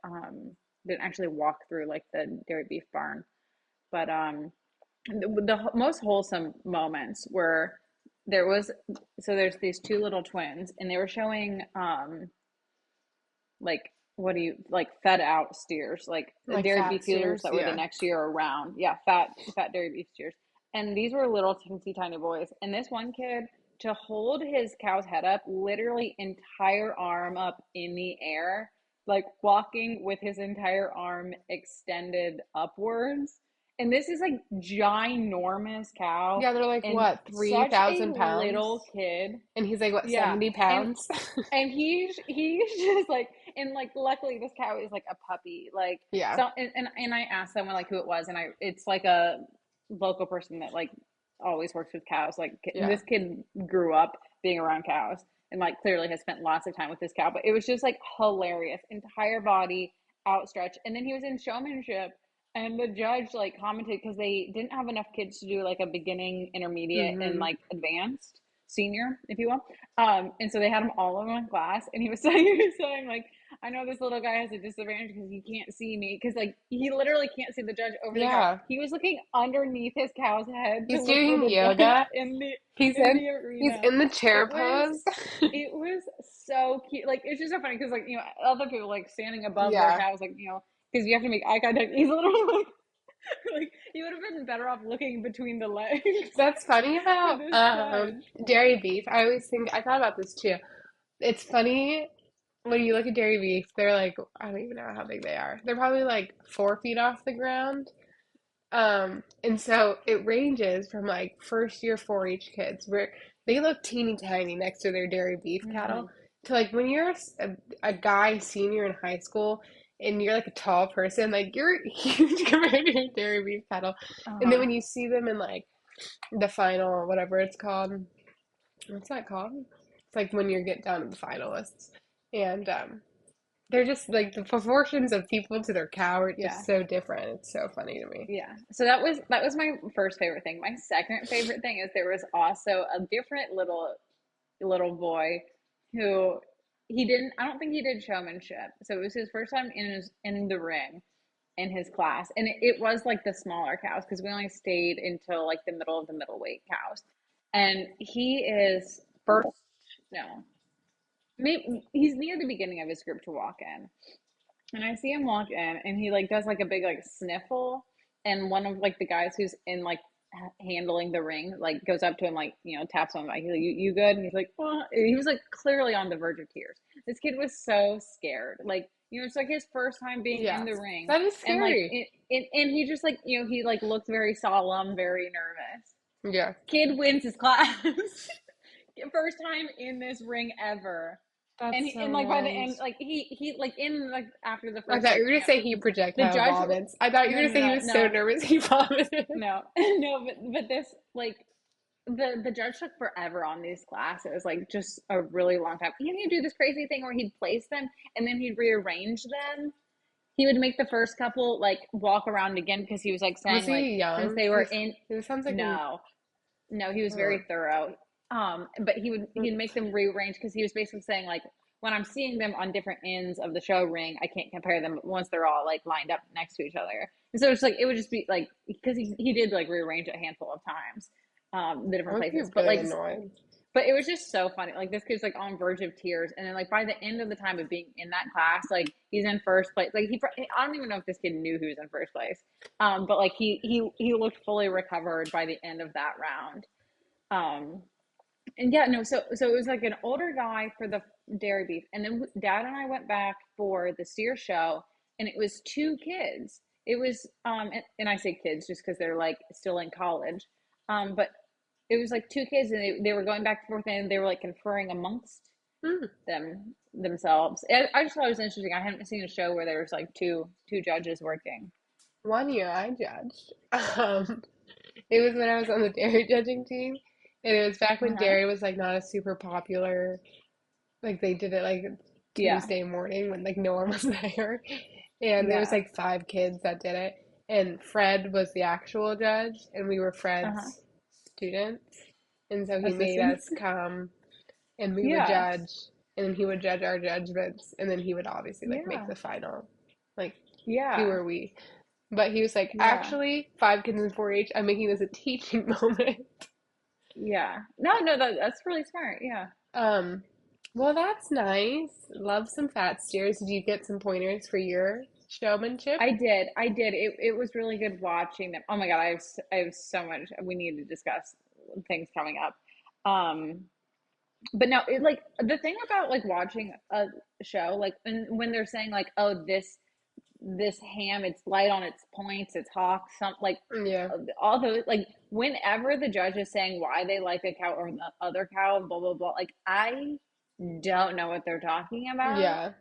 didn't actually walk through like the dairy beef barn. But the most wholesome moments were there was there's these two little twins, and they were showing like what do you like fed out steers, like Like dairy fat beef feeders steers, that were the yeah. next year around. Yeah, fat dairy beef steers. And these were little teensy tiny boys. And this one kid, to hold his cow's head up, literally entire arm up in the air, like walking with his entire arm extended upwards. And this is like ginormous cow Yeah, they're like and what, such a 3,000 little pounds? kid. And he's like what, Yeah. 70 And pounds? he's just like, and like luckily this cow is like a puppy, like Yeah. so, and I asked someone like who it was, and I it's like a local person that like always works with cows, like Yeah. this kid grew up being around cows and like clearly has spent lots of time with this cow, but it was just like hilarious, entire body outstretched. And then he was in showmanship, and the judge like commented because they didn't have enough kids to do like a beginning, intermediate, and Hmm. like advanced senior, if you will. And so they had them all in one class, and he was saying, he was saying like, I know this little guy has a disadvantage because he can't see me, because like he literally can't see the judge over the cow. Yeah. He was looking underneath his cow's head to He's look for doing the judge yoga. in the He's arena. in the chair It was pose. it was so cute. Like it's just so funny because like other people like standing above their Yeah. cows, like because you have to make eye contact. He's literally like like he would have been better off looking between the legs That's funny for about this judge. dairy beef. I always think I thought about this too. It's funny when you look at dairy beef, they're like I don't even know how big they are. They're probably like 4 feet off the ground. And so it ranges from like first year 4-H kids where they look teeny tiny next to their dairy beef cattle Mm-hmm. to like when you're a guy senior in high school and you're like a tall person, like you're huge compared to your dairy beef cattle. And then Uh-huh. when you see them in like the final, whatever it's called, what's that called? It's like when you get down to the finalists. And they're just like the proportions of people to their cow are Yeah. just so different. It's so funny to me. Yeah. So that was my first favorite thing. My second favorite thing is there was also a different little boy who he didn't I don't think he did showmanship. So it was his first time in the ring in his class. And it was like the smaller cows because we only stayed until like the middle of the middleweight cows. And he is first no. Maybe he's near the beginning of his group to walk in. And I see him walk in, and he like does like a big like sniffle, and one of like the guys who's in like handling the ring like goes up to him, like taps on him, like you good, and he's like he was like clearly on the verge of tears. This kid was so scared, like it's like his first time being in Yeah, the ring, that is and like scary. and he just like he like looked very solemn, very nervous. Yeah, Kid wins his class. First time in this ring ever. And that's he, and so like by the end, nice. like he like in like after the I first thought you like were gonna say he the projectile judge. vomits. I thought you No, were gonna no, say he no, was so no, nervous he vomited. no, no. But this like the judge took forever on these classes, like just a really long time. And he'd do this crazy thing where he'd place them and then he'd rearrange them. He would make the first couple like walk around again because he was like Was saying like he since young? they were in He sounds like no, no, he was uh, very thorough. But he'd make them rearrange because he was basically saying like when I'm seeing them on different ends of the show ring, I can't compare them once they're all like lined up next to each other. And so it's like it would just be like because he did like rearrange it a handful of times, the I different would be places. But really like annoyed. but it was just so funny. Like this kid's like on verge of tears, and then like by the end of the time of being in that class, like he's in first place. Like I don't even know if this kid knew he was in first place. But like he looked fully recovered by the end of that round. Um, and yeah, no, so it was like an older guy for the dairy beef, and then Dad and I went back for the steer show, and it was two kids. It was and I say kids just because they're like still in college, but it was like two kids, and they were going back and forth, and they were like conferring amongst Hmm. themselves. I just thought it was interesting. I hadn't seen a show where there was like two judges working. One year I judged. Um, it was when I was on the dairy judging team, and it was back Uh when huh. dairy was like not a super popular. Like they did it like Yeah. Tuesday morning when like no one was there, and there was Yeah. like five kids that did it, and Fred was the actual judge, and we were Uh huh. Fred's students, and so he made Assistants. us come, and we would Yeah. judge, and then he would judge our judgments, and then he would obviously like make Yeah. the final, like who Yeah. are we? But he was like, Yeah. actually, five kids in 4-H, I'm making this a teaching moment. Yeah. No, no, that's really smart. Yeah. Um, well, that's nice. Love some fat steers. Did you get some pointers for your showmanship? I did. I did. It was really good watching them. Oh my God, I have so much we need to discuss things coming up. Um, but no, it like the thing about like watching a show, like when they're saying like, oh, this ham, it's light on its points, it's hawk, some like Yeah. all those like whenever the judge is saying why they like a cow or the other cow, blah blah blah, like I don't know what they're talking about. Yeah.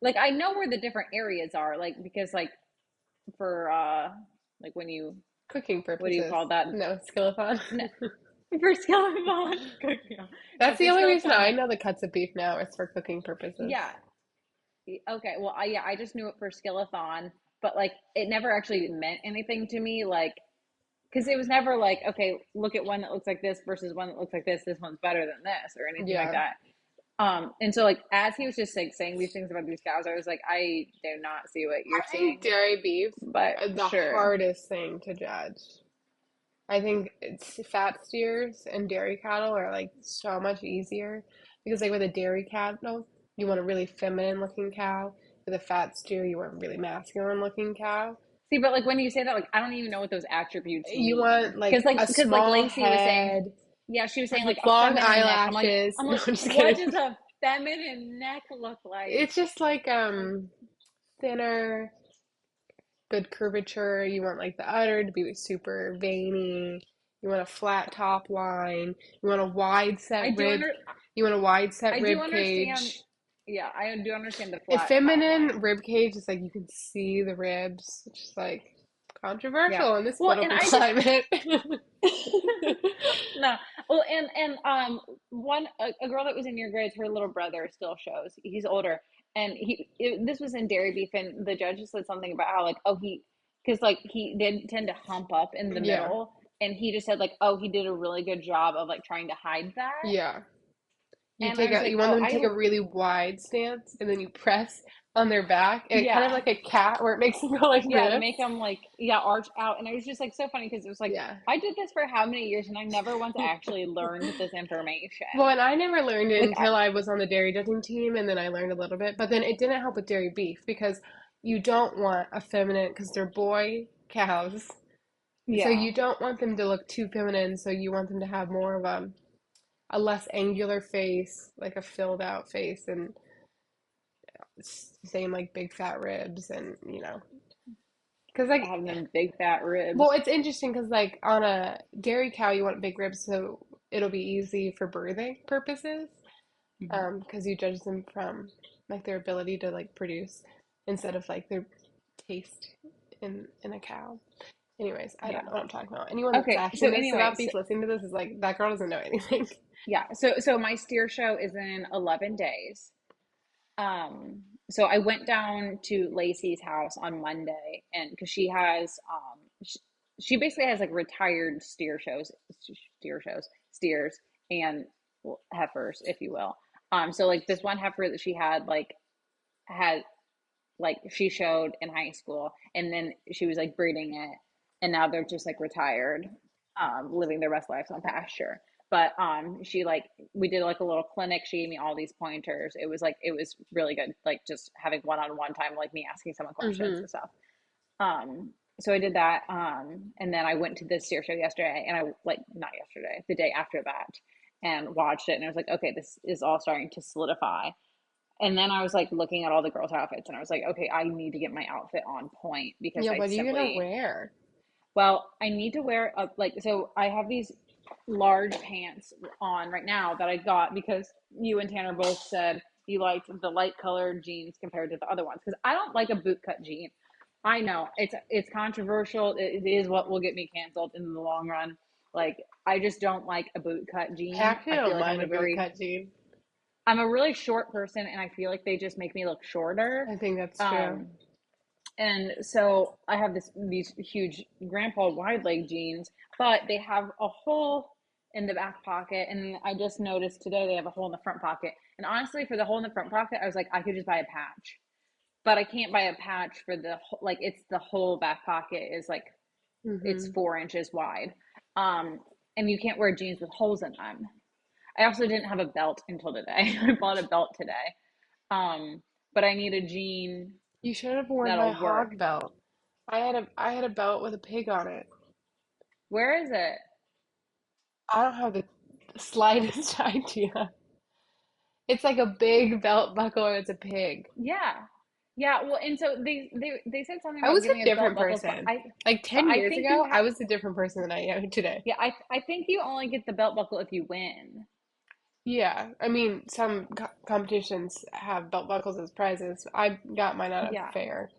Like I know where the different areas are, like because like for like when you Cooking what do you purposes. call that? No, skillathon. No, for skeleton cooking. That's No, for the only reason skeleton, I like know the cuts of beef now is for cooking purposes. yeah. Okay, well, yeah, I just knew it for Skillathon, but like it never actually meant anything to me, like because it was never like, okay, look at one that looks like this versus one that looks like this. This one's better than this, or anything like Yeah. that. And so like as he was just like saying these things about these cows, I was like, I do not see what you're I think seeing, dairy beef but is the sure, hardest thing to judge. I think it's fat steers and dairy cattle are like so much easier because like with a dairy cattle, you want a really feminine looking cow. With a fat steer, you want a really masculine looking cow. see, but like when you say that, like I don't even know what those attributes You mean, want like a because like small Lacey was saying, head, yeah, she was saying like like a long feminine neck. eyelashes. I'm No, like, I'm just what kidding. does a feminine neck look like? It's just like Like, thinner, good curvature. You want like the udder to be super veiny. You want a flat top line. You want a wide I set do rib. under You want a wide I set do rib understand. cage. Yeah, I do understand the A flat top feminine line. rib cage is like you can see the ribs, which is like Yeah. controversial in this Well, and political I just climate. no. Well, and one a girl that was in your grades, her little brother still shows. He's older, and this was in Dairy Beef, and the judge said something about how like oh because like he did tend to hump up in the Yeah, middle, and he just said like oh he did a really good job of like trying to hide that, yeah. and I was You like want oh them to take a really wide stance, and then you press on their back, and it kind of yeah. like a cat where it makes them go like Yeah, to this. make them like yeah arch out, and it was just like so funny because it was like Yeah. I did this for how many years and I never once actually learned this Well, information. and I never learned it Like I, until I was on the dairy judging team, and then I learned a little bit. But then it didn't help with dairy beef because you don't want a feminine, because they're boy cows. So yeah, you don't want them to look too feminine, so you want them to have more of a less angular face, like a filled out face, and same like big fat ribs, and because like, having them big fat well, ribs. it's interesting because like on a dairy cow, you want big ribs, so it'll be easy for birthing purposes. Mhm. Because you judge them from like their ability to like produce instead of like their taste in a cow. Anyways, I don't Yeah. know what I'm talking about. Anyone that's Okay. So asking this anyway, about beef listening to this is like, that girl doesn't know anything. yeah. So my steer show is in 11 days. Um. So I went down to Lacey's house on Monday, and because she has she basically has like retired steers, steers, and heifers, if you will. So like this one heifer that she had like she showed in high school, and then she was like breeding it, and now they're just like retired, living their best lives on pasture. But she like we did like a little clinic. She gave me all these pointers. It was really good, like just having one-on-one time, like me asking someone questions Mm-hmm. and stuff. So I did that, and then I went to the steer show yesterday, and I like not yesterday, the day after that, and watched it, and I was like, okay, this is all starting to solidify. And then I was like looking at all the girls' outfits, and I was like, okay, I need to get my outfit on point because Yeah, I what are you gonna simply, wear? well, I need to wear a like so I have these large pants on right now that I got because you and Tanner both said you liked the light colored jeans compared to the other ones because I don't like a boot cut jean. I know it's controversial. It is what will get me canceled in the long run. Like I just don't like a boot cut I jean. actually I feel don't like mind a boot cut jean. I'm a really short person and I feel like they just make me look shorter. I think that's true. Um, and so I have these huge grandpa wide leg jeans, but they have a hole in the back pocket. And I just noticed today they have a hole in the front pocket. And honestly, for the hole in the front pocket, I was like, I could just buy a patch, but I can't buy a patch for like it's the whole back pocket is like it's Mm-hmm. 4 inches wide. Um, and you can't wear jeans with holes in them. I also didn't have a belt until today. I bought a belt today. Um, but I need a jean You should have worn my that'll work. hog belt. I had a belt with a pig on it. Where is it? I don't have the slightest idea. It's like a big belt buckle and it's a pig. Yeah. Yeah, well, and so they said something I about was a giving us belt different buckles, person. Like but 10 I years think you ago, I have was a different person than I am today. yeah, I think you only get the belt buckle if you win. Yeah, I mean, some competitions have belt buckles as prizes. I got mine at a Yeah. fair.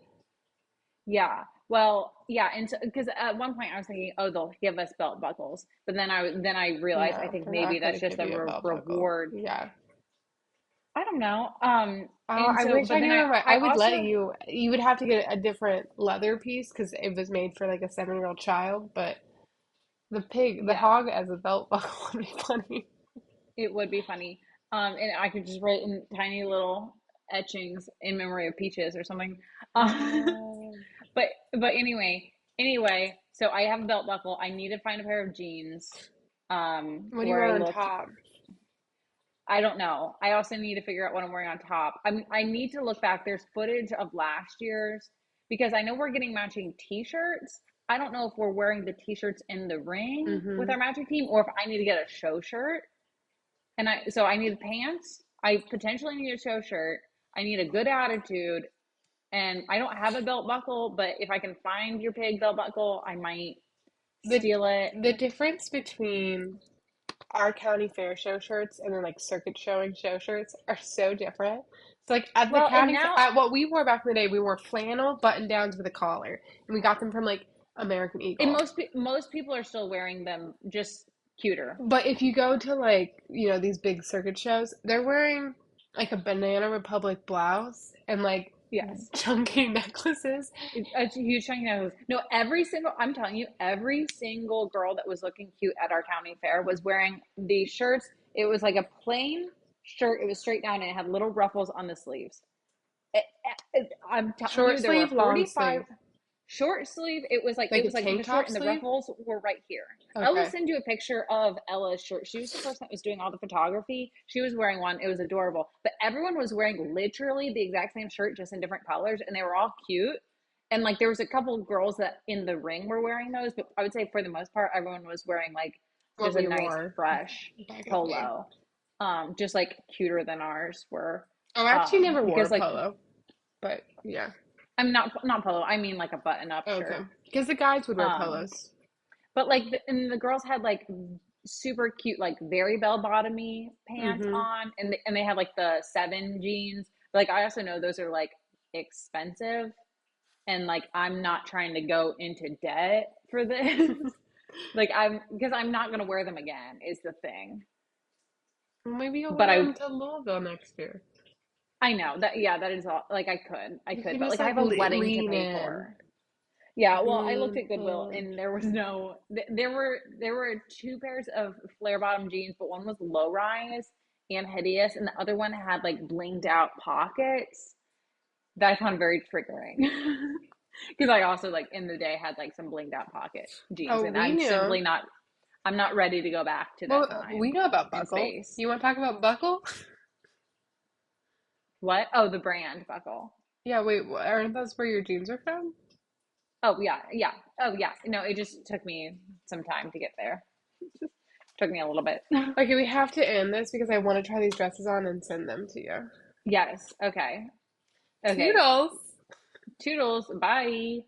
Yeah. Well, yeah, and so because at one point I was thinking, oh, they'll give us belt buckles, but then I realized I No, think they're maybe not going that's to just give a you a belt buckle. reward. Yeah. I don't know. Oh, And I so, wish but I then knew where I I would let also you. You would have to get a different leather piece because it was made for like a 7-year-old child. But the yeah, hog as a belt buckle would be funny. it would be funny. And I could just write in tiny little etchings in memory of Peaches or something. Um, Um, but anyway, so I have a belt buckle. I need to find a pair of jeans what do you where I want on look top? I don't know. I also need to figure out what I'm wearing on top. I need to look back. There's footage of last year's because I know we're getting matching t-shirts. I don't know if we're wearing the t-shirts in the ring with Mm-hmm. our matching team or if I need to get a show shirt. And I need pants. I potentially need a show shirt. I need a good attitude. And I don't have a belt buckle, but if I can find your pig belt buckle, I might The steal it. the difference between our county fair show shirts and then like circuit showing show shirts are so different. So like at the Well, and county fair, now what we wore back in the day, we wore flannel button downs with a collar, and we got them from like American and Eagle. most people are still wearing them just cuter. But if you go to like, these big circuit shows, they're wearing like a Banana Republic blouse and like Yes. chunky necklaces. A huge chunk of no, every single, I'm telling you, every single girl that was looking cute at our county fair was wearing these shirts. It was like a plain shirt. It was straight down and it had little ruffles on the sleeves. I'm telling Short you, there were sleeve, long 45 sleeve. short sleeve. Like a It was like the tank short top and the sleeve? ruffles were right here. I will Okay. send you a picture of Ella's shirt. She was the person that was doing all the photography. She was wearing one. It was adorable. But everyone was wearing literally the exact same shirt, just in different colors, and they were all cute. And like there was a couple of girls that in the ring were wearing those, but I would say for the most part, everyone was wearing like What just a we nice, wore fresh back in the day. polo. Just like cuter than ours were. I actually never wore Because a like polo, but yeah. I'm not polo. I mean like a button up Okay. shirt. Because the guys would wear Um, polos. but like and the girls had like super cute like very bell bottomy pants Mm-hmm. on, and they had like the 7 jeans. But like I also know those are like expensive, and like I'm not trying to go into debt for this. Like I'm because I'm not gonna wear them again is the thing. Well, maybe you'll But wear them to Louisville next year. I know that yeah that is all like I You could can but just like I like have a wedding to lean pay in. for. Yeah, well, I looked Green at Goodwill and and there was no there were two pairs of flare bottom jeans, but one was low rise and hideous, and the other one had like blinged out pockets that I found very triggering. Because I also like in the day had like some blinged out pocket jeans, oh, and we knew. I'm not ready to go back to that Well, we time know about and Buckle. space. You want to talk about Buckle? What? Oh, the brand Buckle. Yeah, wait, aren't those where your jeans are from? Oh yeah, yeah. Oh yeah. No, it just took me some time to get there. Took me a little bit. Okay, we have to end this because I want to try these dresses on and send them to you. Yes. Okay. Okay. Toodles! Toodles. Bye.